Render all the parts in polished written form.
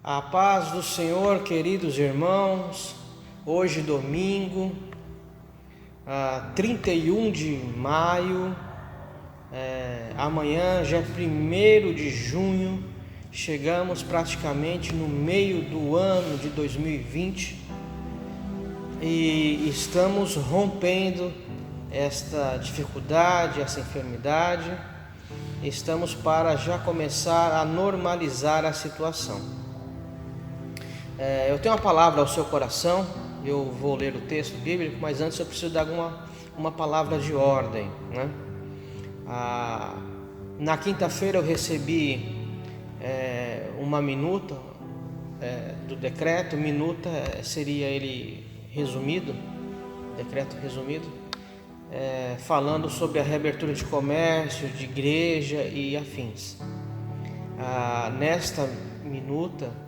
A paz do Senhor, queridos irmãos. Hoje, domingo, 31 de maio, amanhã já é 1º de junho, chegamos praticamente no meio do ano de 2020 e estamos rompendo esta dificuldade, essa enfermidade. Estamos para já começar a normalizar a situação. Eu tenho uma palavra ao seu coração, eu vou ler o texto bíblico, mas antes eu preciso dar uma palavra de ordem, né? Na quinta-feira eu recebi uma minuta do decreto. Minuta seria ele resumido, decreto resumido, falando sobre a reabertura de comércio, de igreja e afins. Nesta minuta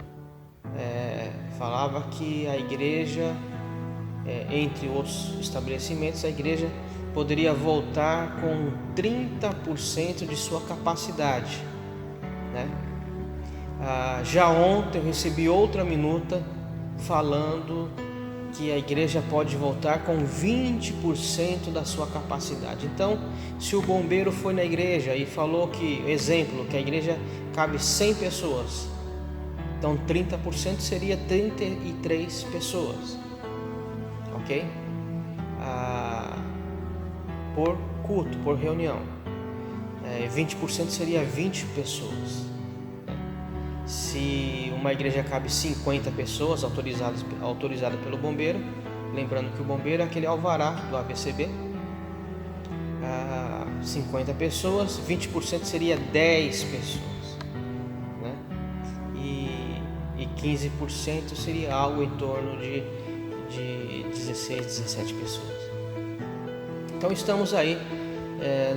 falava que a igreja, entre outros estabelecimentos, a igreja poderia voltar com 30% de sua capacidade, né? Já ontem eu recebi outra minuta falando que a igreja pode voltar com 20% da sua capacidade. Então, se o bombeiro foi na igreja e falou que a igreja cabe 100 pessoas, então 30% seria 33 pessoas, ok? Por culto, por reunião. 20% seria 20 pessoas. Se uma igreja cabe 50 pessoas autorizadas pelo bombeiro, lembrando que o bombeiro é aquele alvará do ABCB, 50 pessoas, 20% seria 10 pessoas, né? E 15% seria algo em torno de 16, 17 pessoas. Então estamos aí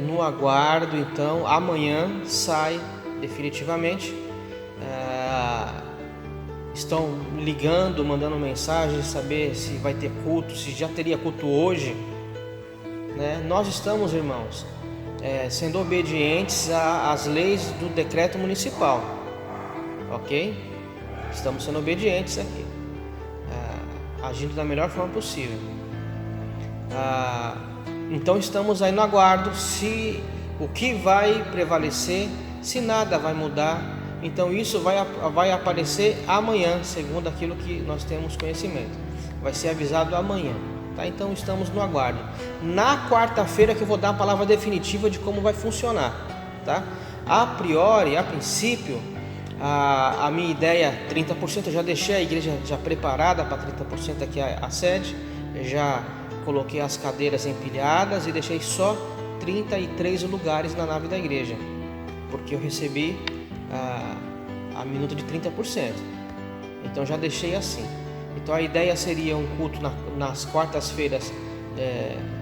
no aguardo. Então amanhã sai definitivamente. Estão ligando, mandando mensagem, saber se vai ter culto, se já teria culto hoje, né? Nós estamos, irmãos, sendo obedientes às leis do decreto municipal, ok? Estamos sendo obedientes aqui, agindo da melhor forma possível. Então estamos aí no aguardo, se o que vai prevalecer, se nada vai mudar. Então isso vai aparecer amanhã, segundo aquilo que nós temos conhecimento. Vai ser avisado amanhã, tá? Então estamos no aguardo. Na quarta-feira que eu vou dar a palavra definitiva de como vai funcionar, tá? A princípio, a minha ideia 30%, eu já deixei a igreja já preparada para 30% aqui a sede. Eu já coloquei as cadeiras empilhadas e deixei só 33 lugares na nave da igreja, porque eu recebi a minuta de 30%. Então já deixei assim. Então a ideia seria um culto nas quartas-feiras,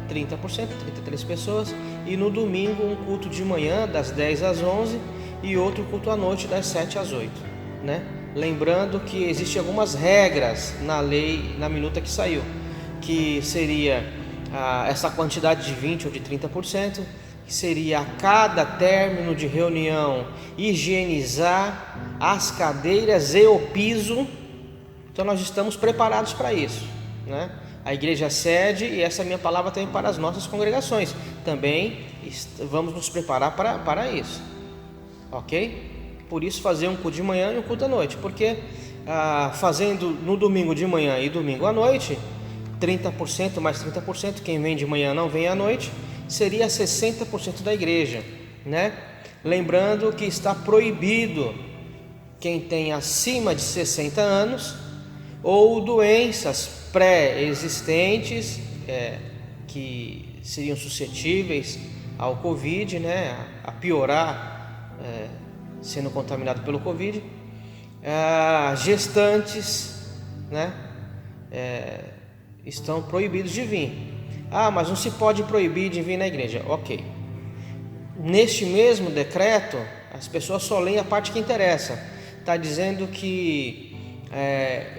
30%, 33 pessoas, e no domingo um culto de manhã das 10 às 11 e outro culto à noite das 7 às 8, né? Lembrando que existem algumas regras na lei, na minuta que saiu, que seria essa quantidade de 20% ou de 30%, que seria a cada término de reunião higienizar as cadeiras e o piso. Então nós estamos preparados para isso, né? A igreja sede, e essa é a minha palavra também para as nossas congregações, também vamos nos preparar para isso, ok? Por isso fazer um culto de manhã e um culto à noite, porque fazendo no domingo de manhã e domingo à noite, 30% mais 30%, quem vem de manhã não vem à noite, seria 60% da igreja, né? Lembrando que está proibido quem tem acima de 60 anos ou doenças pré-existentes que seriam suscetíveis ao Covid, né? A piorar sendo contaminado pelo Covid, gestantes, né? Estão proibidos de vir. Mas não se pode proibir de vir na igreja. Ok. Neste mesmo decreto, as pessoas só leem a parte que interessa. Está dizendo que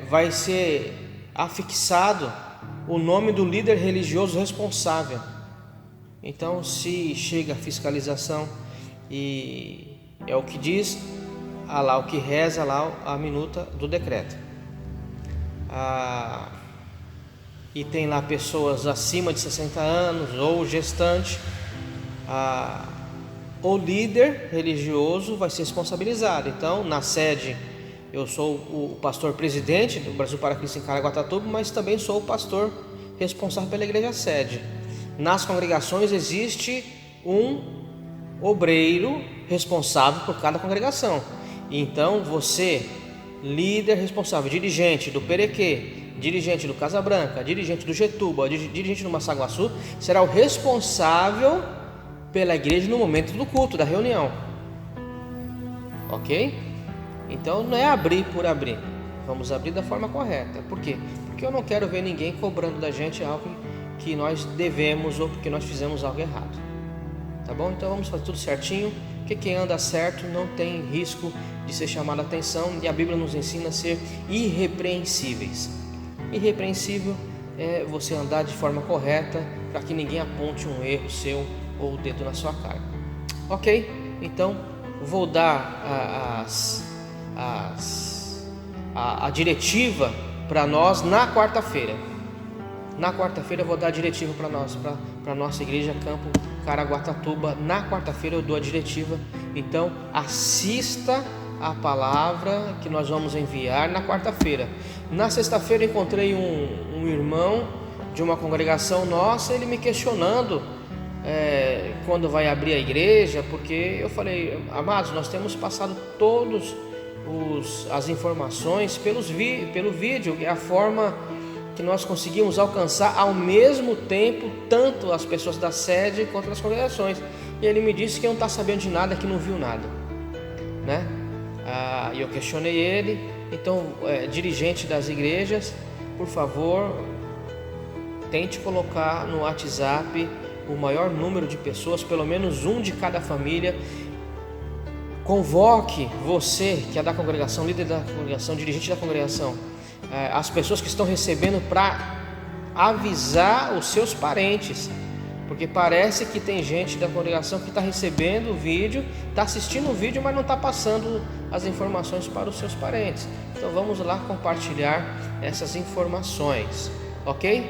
vai ser afixado o nome do líder religioso responsável. Então, se chega a fiscalização e é o que diz lá o que reza lá a minuta do decreto. E tem lá pessoas acima de 60 anos ou gestante. O líder religioso vai ser responsabilizado. Então, na sede, eu sou o pastor presidente do Brasil para Cristo em Caraguatatuba, mas também sou o pastor responsável pela igreja sede. Nas congregações existe um obreiro responsável por cada congregação. Então, você, líder responsável, dirigente do Perequê, dirigente do Casa Branca, dirigente do Getuba, dirigente do Massaguaçu, será o responsável pela igreja no momento do culto, da reunião. Ok? Então não é abrir por abrir. Vamos abrir da forma correta. Por quê? Porque eu não quero ver ninguém cobrando da gente algo que nós devemos ou porque nós fizemos algo errado. Tá bom? Então vamos fazer tudo certinho, porque quem anda certo não tem risco de ser chamado a atenção, e a Bíblia nos ensina a ser irrepreensíveis. Irrepreensível é você andar de forma correta, para que ninguém aponte um erro seu ou o dedo na sua cara. Ok? Então vou dar a diretiva para nós na quarta-feira. Na quarta-feira eu vou dar a diretiva para nós, para a nossa igreja Campo Caraguatatuba. Na quarta-feira eu dou a diretiva. Então assista a palavra que nós vamos enviar na quarta-feira. Na sexta-feira encontrei um irmão de uma congregação nossa, ele me questionando quando vai abrir a igreja, porque eu falei: amados, nós temos passado todos as informações pelo vídeo, que é a forma que nós conseguimos alcançar ao mesmo tempo tanto as pessoas da sede quanto das congregações. E ele me disse que não está sabendo de nada, que não viu nada, né? E eu questionei ele. Então, dirigente das igrejas, por favor, tente colocar no WhatsApp o maior número de pessoas, pelo menos um de cada família. Convoque você, que é da congregação, líder da congregação, dirigente da congregação, as pessoas que estão recebendo, para avisar os seus parentes, porque parece que tem gente da congregação que está recebendo o vídeo, está assistindo o vídeo, mas não está passando as informações para os seus parentes. Então vamos lá compartilhar essas informações, ok?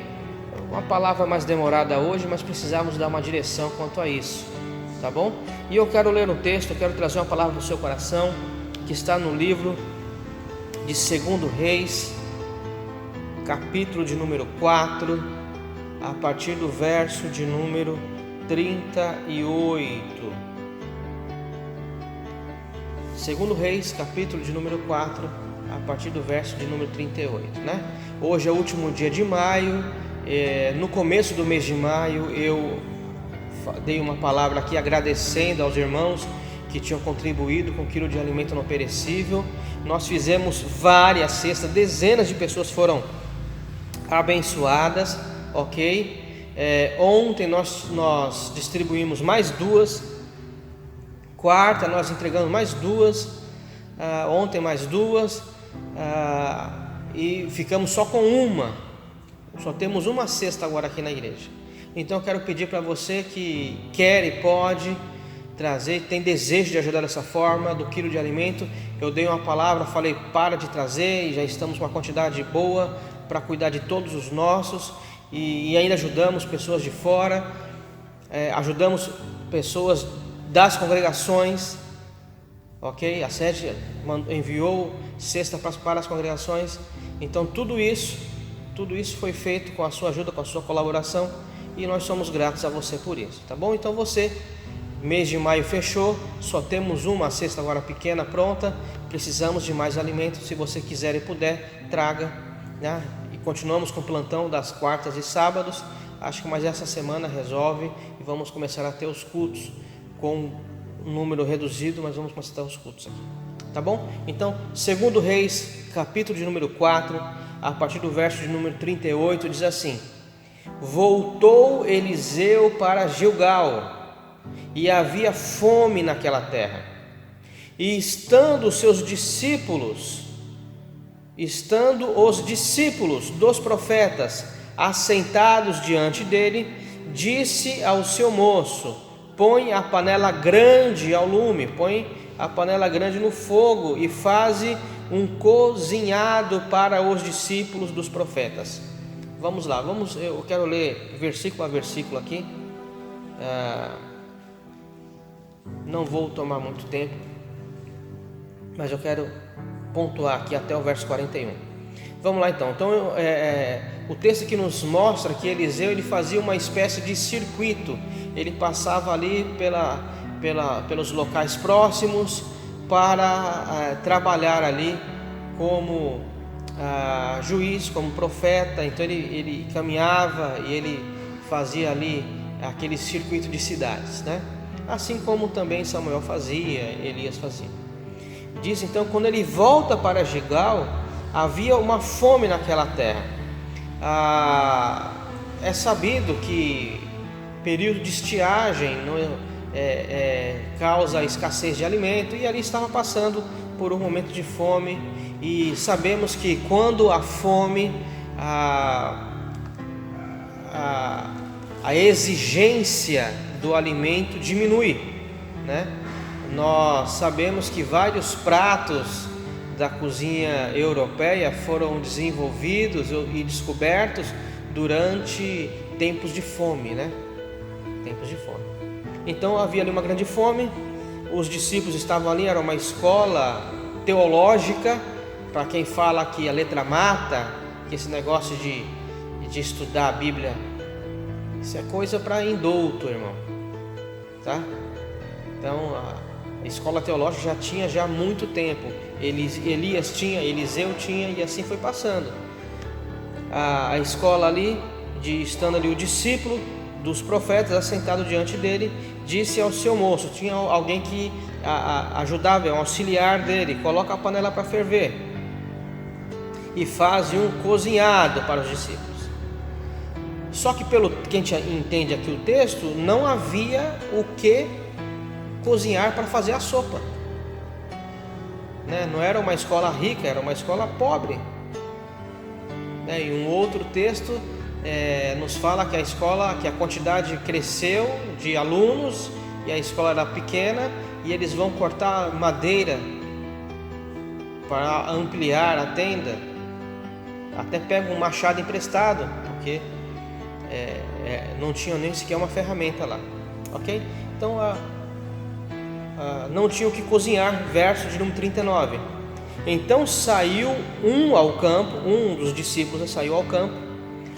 Uma palavra mais demorada hoje, mas precisamos dar uma direção quanto a isso, tá bom? E eu quero ler um texto, eu quero trazer uma palavra para o seu coração, que está no livro de 2 Reis, capítulo de número 4, a partir do verso de número 38. 2 Reis, capítulo de número 4, a partir do verso de número 38, né? Hoje é o último dia de maio. No começo do mês de maio eu dei uma palavra aqui agradecendo aos irmãos que tinham contribuído com 1 quilo de alimento não perecível. Nós fizemos várias cestas, dezenas de pessoas foram abençoadas, ok? Ontem nós distribuímos mais 2, quarta nós entregamos mais 2, ontem mais 2, e ficamos só com uma. Só temos uma cesta agora aqui na igreja. Então eu quero pedir para você que quer e pode trazer, tem desejo de ajudar dessa forma, do quilo de alimento. Eu dei uma palavra, falei para de trazer, e já estamos com uma quantidade boa para cuidar de todos os nossos, e ainda ajudamos pessoas de fora, ajudamos pessoas das congregações, ok? A sede enviou cesta para as congregações. Então tudo isso foi feito com a sua ajuda, com a sua colaboração, e nós somos gratos a você por isso, tá bom? Então você, mês de maio fechou, só temos uma cesta agora pequena pronta, precisamos de mais alimento. Se você quiser e puder, traga, né? E continuamos com o plantão das quartas e sábados. Acho que mais essa semana resolve, e vamos começar a ter os cultos com um número reduzido, mas vamos começar a ter os cultos aqui, tá bom? Então, 2 Reis, capítulo de número 4, a partir do verso de número 38, diz assim: Voltou Eliseu para Gilgal, e havia fome naquela terra. E estando os discípulos dos profetas assentados diante dele, disse ao seu moço: Põe a panela grande ao lume, põe a panela grande no fogo e faze um cozinhado para os discípulos dos profetas. Vamos lá, eu quero ler versículo a versículo aqui. Não vou tomar muito tempo, mas eu quero pontuar aqui até o verso 41. Vamos lá então. O texto que nos mostra que Eliseu ele fazia uma espécie de circuito. Ele passava ali pelos locais próximos para trabalhar ali como juiz, como profeta. Então ele caminhava e ele fazia ali aquele circuito de cidades, né? Assim como também Samuel fazia, Elias fazia. Diz então, quando ele volta para Gilgal, havia uma fome naquela terra. É sabido que período de estiagem causa escassez de alimento, e ali estava passando por um momento de fome. E sabemos que quando a fome, a exigência do alimento diminui, né? Nós sabemos que vários pratos da cozinha europeia foram desenvolvidos e descobertos durante tempos de fome, né? Tempos de fome. Então havia ali uma grande fome, os discípulos estavam ali, era uma escola teológica. Para quem fala que a letra mata, que esse negócio de estudar a Bíblia, isso é coisa para indouto, irmão, tá? Então a escola teológica já tinha há muito tempo. Elias tinha, Eliseu tinha, e assim foi passando. A escola ali, estando ali o discípulo dos profetas assentado diante dele, disse ao seu moço, tinha alguém que ajudava, um auxiliar dele: coloca a panela para ferver e faz um cozinhado para os discípulos. Só que pelo que a gente entende aqui o texto, não havia o que cozinhar para fazer a sopa, né? Não era uma escola rica, era uma escola pobre, né? E um outro texto nos fala que a quantidade cresceu de alunos e a escola era pequena, e eles vão cortar madeira para ampliar a tenda. Até pegam um machado emprestado, porque não tinham nem sequer uma ferramenta lá, ok? Então não tinham o que cozinhar, verso de número 39. Então saiu um dos discípulos saiu ao campo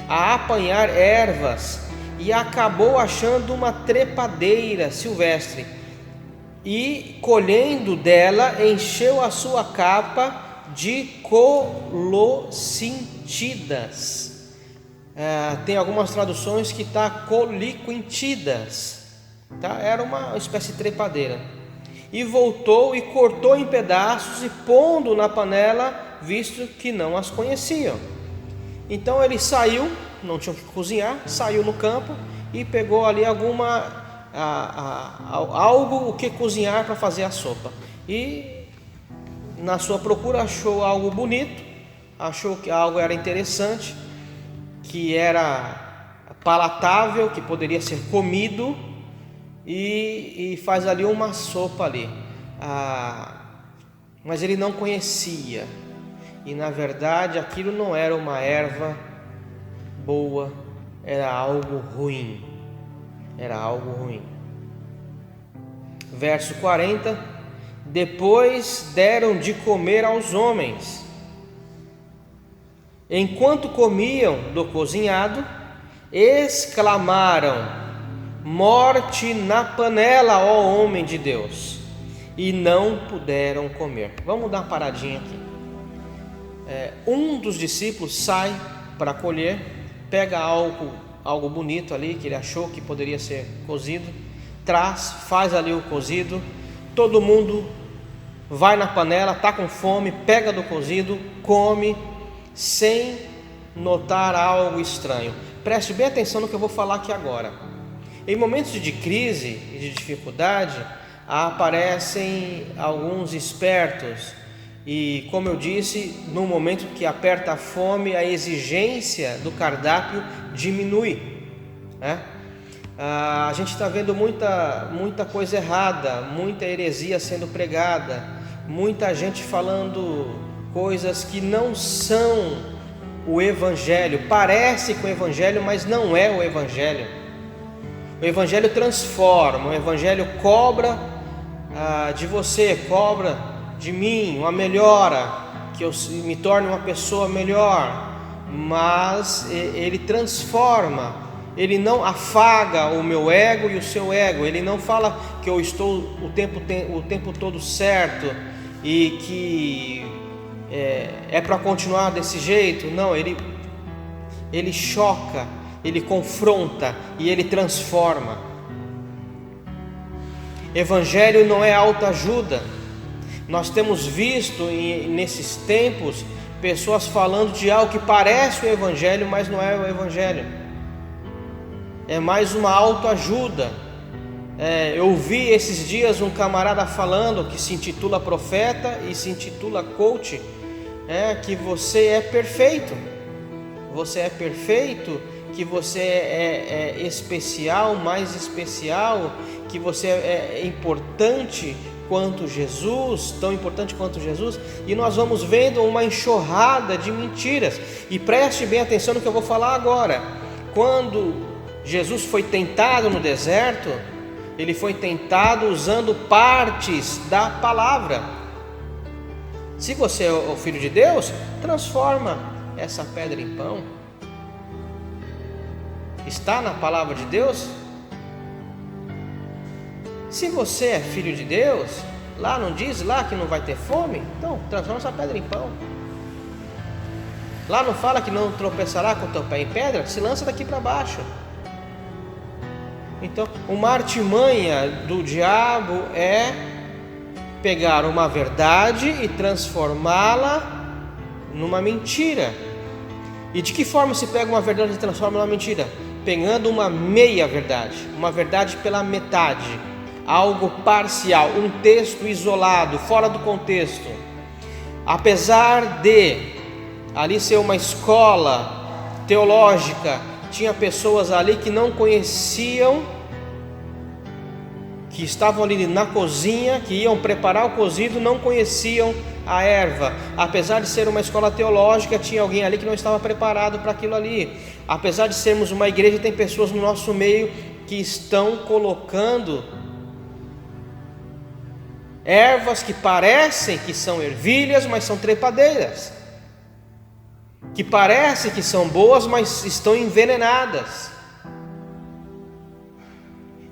a apanhar ervas, e acabou achando uma trepadeira silvestre, e colhendo dela encheu a sua capa de colocintidas. Tem algumas traduções que está coliquintidas, tá? Era uma espécie de trepadeira. E voltou e cortou em pedaços e pondo na panela, visto que não as conheciam. Então ele saiu, não tinha o que cozinhar, saiu no campo e pegou ali algo o que cozinhar para fazer a sopa. E na sua procura achou algo bonito, achou que algo era interessante, que era palatável, que poderia ser comido, e faz ali uma sopa ali. Mas ele não conhecia, e na verdade aquilo não era uma erva boa, era algo ruim. Era algo ruim. Verso 40. Depois deram de comer aos homens. Enquanto comiam do cozinhado, exclamaram: morte na panela, ó homem de Deus! E não puderam comer. Vamos dar uma paradinha aqui. Um dos discípulos sai para colher, pega algo bonito ali que ele achou que poderia ser cozido, faz ali o cozido. Todo mundo vai na panela, está com fome, pega do cozido, come, sem notar algo estranho. Preste bem atenção no que eu vou falar aqui agora. Em momentos de crise e de dificuldade, aparecem alguns espertos, e como eu disse, no momento que aperta a fome, a exigência do cardápio diminui, né? A gente está vendo muita coisa errada, muita heresia sendo pregada, muita gente falando coisas que não são o Evangelho. Parece com o Evangelho, mas não é o Evangelho. O Evangelho transforma, o Evangelho cobra de você, cobra de mim uma melhora, que eu me torne uma pessoa melhor, mas ele transforma. Ele não afaga o meu ego e o seu ego. Ele não fala que eu estou o tempo todo certo e que é para continuar desse jeito. Não, ele choca, ele confronta e ele transforma. Evangelho não é autoajuda. Nós temos visto nesses tempos pessoas falando de algo que parece o Evangelho, mas não é o Evangelho. É mais uma autoajuda. Eu vi esses dias um camarada falando, que se intitula profeta e se intitula coach, que você é perfeito. Você é perfeito, que você é especial, mais especial, que você é importante quanto Jesus, tão importante quanto Jesus. E nós vamos vendo uma enxurrada de mentiras. E preste bem atenção no que eu vou falar agora. Quando Jesus foi tentado no deserto, ele foi tentado usando partes da palavra. Se você é o Filho de Deus, transforma essa pedra em pão. Está na palavra de Deus? Se você é Filho de Deus, lá não diz lá que não vai ter fome? Então transforma essa pedra em pão. Lá não fala que não tropeçará com o teu pé em pedra? Se lança daqui para baixo. Então, uma artimanha do diabo é pegar uma verdade e transformá-la numa mentira. E de que forma se pega uma verdade e transforma numa mentira? Pegando uma meia verdade, uma verdade pela metade, algo parcial, um texto isolado, fora do contexto. Apesar de ali ser uma escola teológica, tinha pessoas ali que não conheciam, que estavam ali na cozinha, que iam preparar o cozido, não conheciam a erva. Apesar de ser uma escola teológica, tinha alguém ali que não estava preparado para aquilo ali. Apesar de sermos uma igreja, tem pessoas no nosso meio que estão colocando ervas que parecem que são ervilhas, mas são trepadeiras, que parecem que são boas, mas estão envenenadas.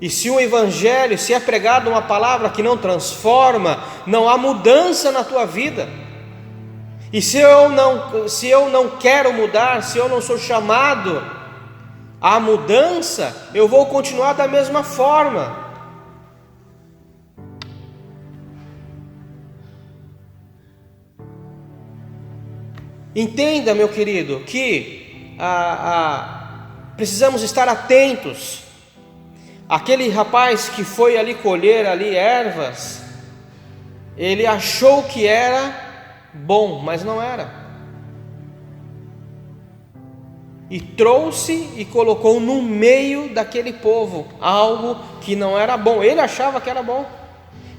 E se o Evangelho, se é pregado uma palavra que não transforma, não há mudança na tua vida. E se eu não quero mudar, se eu não sou chamado à mudança, eu vou continuar da mesma forma. Entenda, meu querido, que precisamos estar atentos. Aquele rapaz que foi ali colher ali ervas, ele achou que era bom, mas não era. E trouxe e colocou no meio daquele povo algo que não era bom. Ele achava que era bom.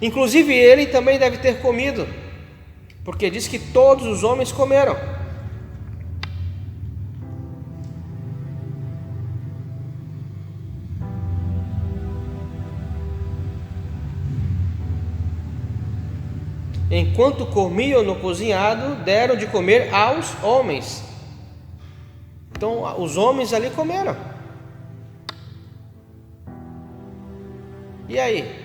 Inclusive ele também deve ter comido, porque diz que todos os homens comeram. Enquanto comiam no cozinhado, deram de comer aos homens. Então os homens ali comeram. E aí?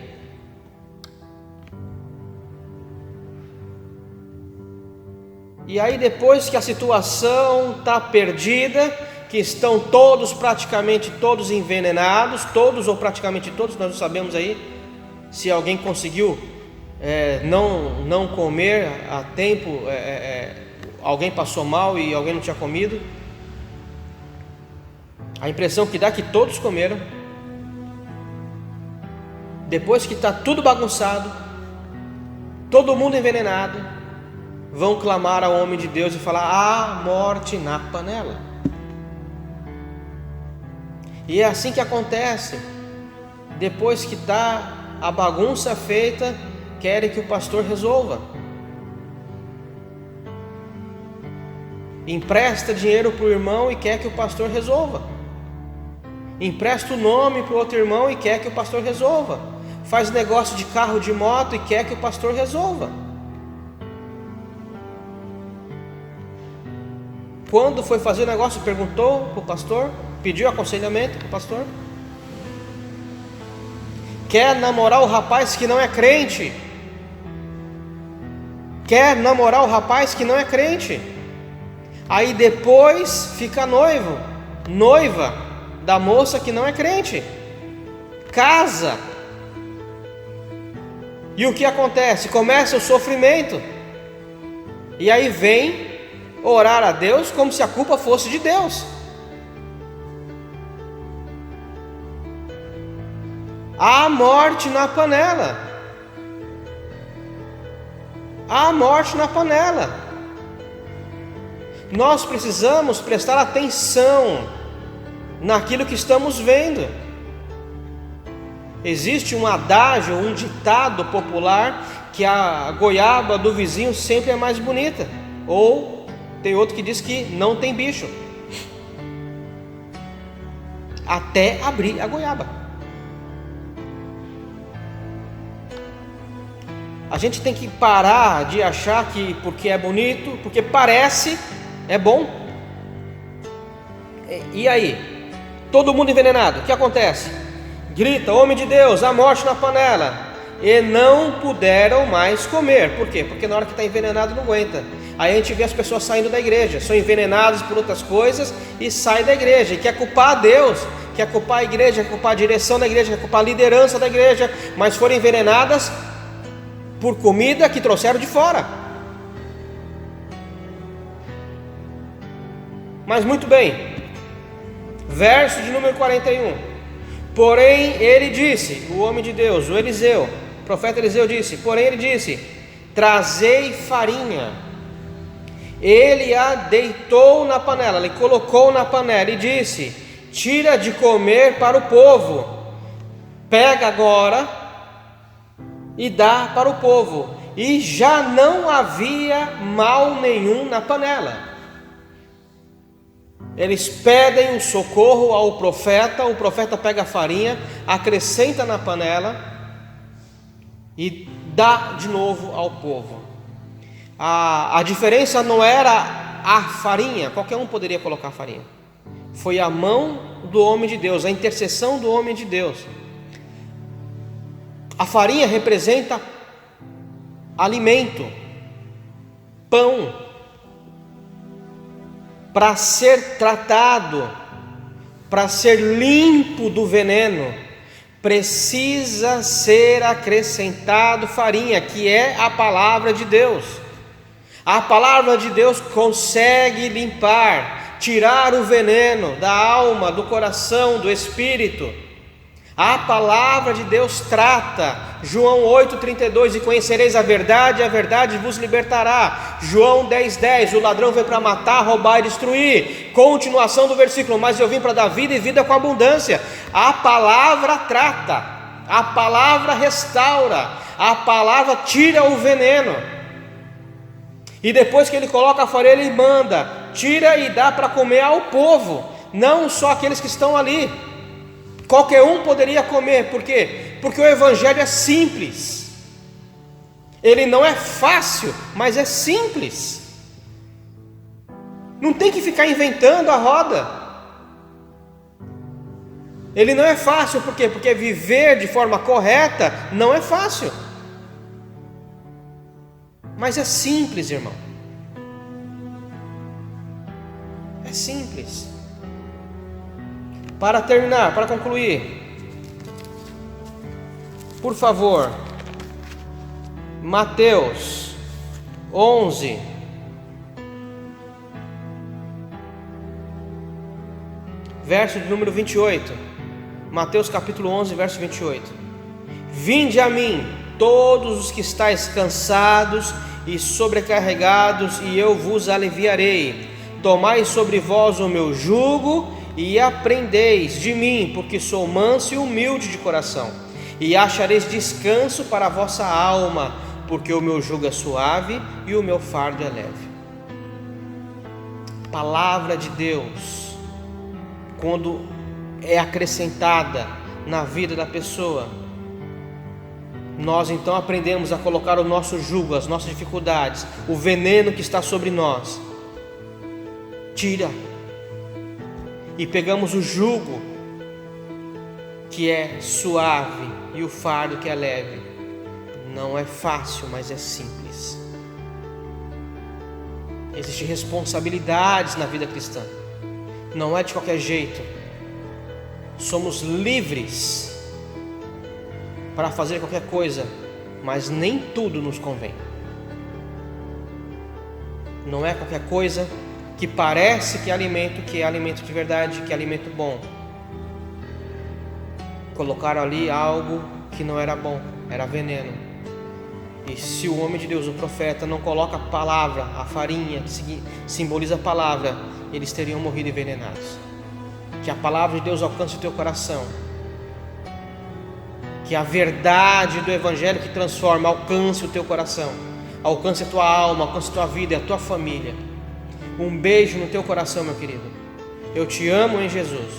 E aí, depois que a situação está perdida, que estão praticamente todos envenenados, todos ou praticamente todos, nós não sabemos aí se alguém conseguiu não comer a tempo, alguém passou mal e alguém não tinha comido. A impressão que dá é que todos comeram. Depois que está tudo bagunçado, todo mundo envenenado, vão clamar ao homem de Deus e falar: "Há morte na panela". E é assim que acontece. Depois que está a bagunça feita, querem que o pastor resolva. Empresta dinheiro para o irmão e quer que o pastor resolva. Empresta o nome para o outro irmão e quer que o pastor resolva. Faz negócio de carro, de moto e quer que o pastor resolva. Quando foi fazer o negócio, perguntou para o pastor, pediu aconselhamento para o pastor. Quer namorar o rapaz que não é crente. Quer namorar o rapaz que não é crente. Aí depois fica noiva da moça que não é crente. Casa. E o que acontece? Começa o sofrimento. E aí vem orar a Deus como se a culpa fosse de Deus. Há morte na panela. Há morte na panela. Nós precisamos prestar atenção naquilo que estamos vendo. Existe um adágio, um ditado popular, que a goiaba do vizinho sempre é mais bonita. Ou tem outro que diz que não tem bicho até abrir a goiaba. A gente tem que parar de achar que porque é bonito, porque parece, é bom. E aí? Todo mundo envenenado, o que acontece? Grita, homem de Deus, a morte na panela. E não puderam mais comer. Por quê? Porque na hora que está envenenado não aguenta. Aí a gente vê as pessoas saindo da igreja, são envenenadas por outras coisas e saem da igreja. E quer culpar a Deus, quer culpar a igreja, quer culpar a direção da igreja, quer culpar a liderança da igreja, mas foram envenenadas por comida que trouxeram de fora. Mas muito bem, verso de número 41. Porém ele disse, o homem de Deus, o Eliseu, o profeta Eliseu disse, porém ele disse, trazei farinha. Ele a deitou na panela, ele colocou na panela e disse, tira de comer para o povo, pega agora e dá para o povo. E já não havia mal nenhum na panela. Eles pedem um socorro ao profeta, o profeta pega a farinha, acrescenta na panela e dá de novo ao povo. A diferença não era a farinha, qualquer um poderia colocar a farinha. Foi a mão do homem de Deus, a intercessão do homem de Deus. A farinha representa alimento, pão, para ser tratado, para ser limpo do veneno, precisa ser acrescentado farinha, que é a palavra de Deus. A palavra de Deus consegue limpar, tirar o veneno da alma, do coração, do espírito. A palavra de Deus trata. João 8,32, e conhecereis a verdade vos libertará. João 10,10, o ladrão veio para matar, roubar e destruir. Continuação do versículo, mas eu vim para dar vida e vida com abundância. A palavra trata, a palavra restaura, a palavra tira o veneno. E depois que ele coloca a farinha, ele manda, tira e dá para comer ao povo, não só aqueles que estão ali. Qualquer um poderia comer, por quê? Porque o evangelho é simples. Ele não é fácil, mas é simples. Não tem que ficar inventando a roda. Ele não é fácil, por quê? Porque viver de forma correta não é fácil. Mas é simples, irmão. É simples. Para terminar, para concluir, por favor, Mateus 11, verso de número 28. Mateus capítulo 11, verso 28. Vinde a mim, todos os que estáis cansados e sobrecarregados, e eu vos aliviarei. Tomai sobre vós o meu jugo e aprendeis de mim, porque sou manso e humilde de coração, e achareis descanso para a vossa alma, porque o meu jugo é suave e o meu fardo é leve. Palavra de Deus, quando é acrescentada na vida da pessoa, nós então aprendemos a colocar o nosso jugo, as nossas dificuldades, o veneno que está sobre nós, tira, e pegamos o jugo que é suave e o fardo que é leve. Não é fácil, mas é simples. Existem responsabilidades na vida cristã, não é de qualquer jeito. Somos livres para fazer qualquer coisa, mas nem tudo nos convém. Não é qualquer coisa que parece que é alimento de verdade, que é alimento bom. Colocaram ali algo que não era bom, era veneno. E se o homem de Deus, o profeta, não coloca a palavra, a farinha que simboliza a palavra, eles teriam morrido envenenados. Que a palavra de Deus alcance o teu coração, que a verdade do Evangelho que transforma alcance o teu coração, alcance a tua alma, alcance a tua vida e a tua família. Um beijo no teu coração, meu querido. Eu te amo em Jesus.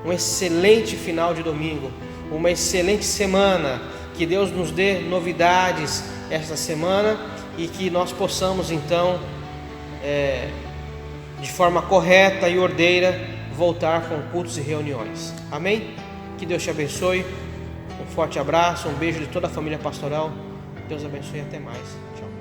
Um excelente final de domingo, uma excelente semana. Que Deus nos dê novidades esta semana e que nós possamos então, de forma correta e ordeira, voltar com cultos e reuniões. Amém? Que Deus te abençoe. Um forte abraço, um beijo de toda a família pastoral. Deus abençoe e até mais. Tchau.